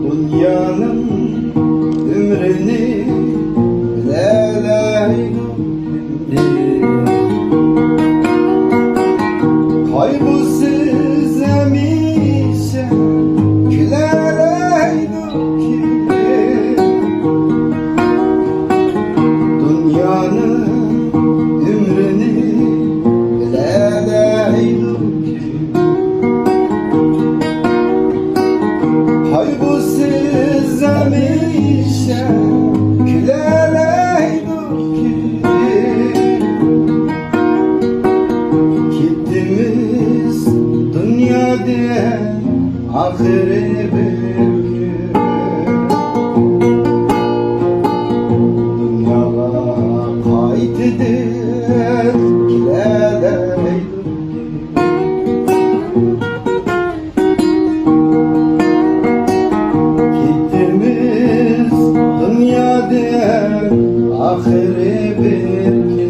Dünyanın ömrünü kaygısız emişe gülereydim ki dünyanın ömrünü bilereydim ki kaygısız emişe gülereydim ki dünyada ahire belki dünyaya kayıtıdır gidelim gittiğimiz dünyada ahire belki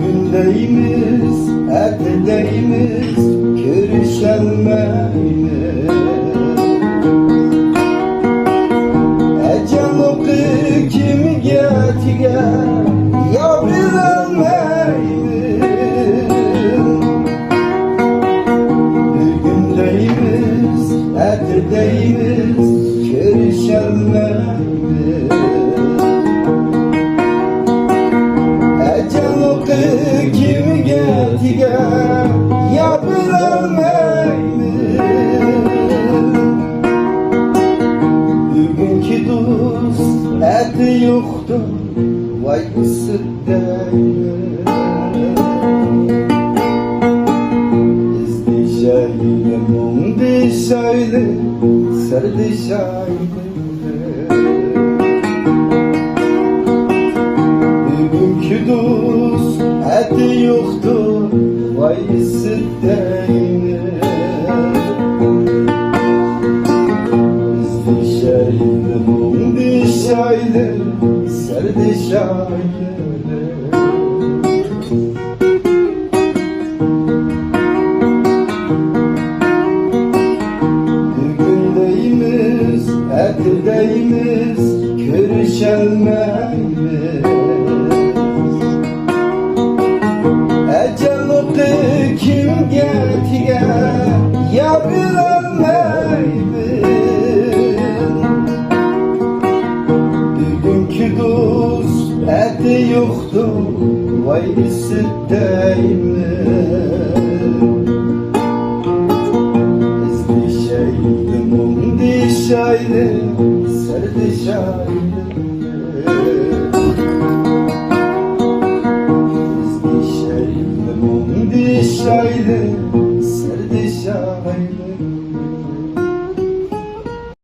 Bugündeyimiz, ertedeyimiz, görüşelmeyimiz. Ecel oku kim getirer, ya bilemeyimiz. Bugündeyimiz, ertedeyimiz, görüşelmeyimiz. Kim getirer ya bilemeyim. Bugünkü dost eti yoktu vay ısıt değil. İzdişeyle mundişeyle serdişeyle bugünkü dost eti yoktur vay sıddeyine. İzdişeyle mundişeyle serdişeyle bugündeyimiz, ertedeyimiz, görüşelmeyimiz. Ecel oku kim getirer ya bilemeyim. Bugünkü dost eti yoktu vay sıddeyim. İzdişeyle mundişeyle serdişeyle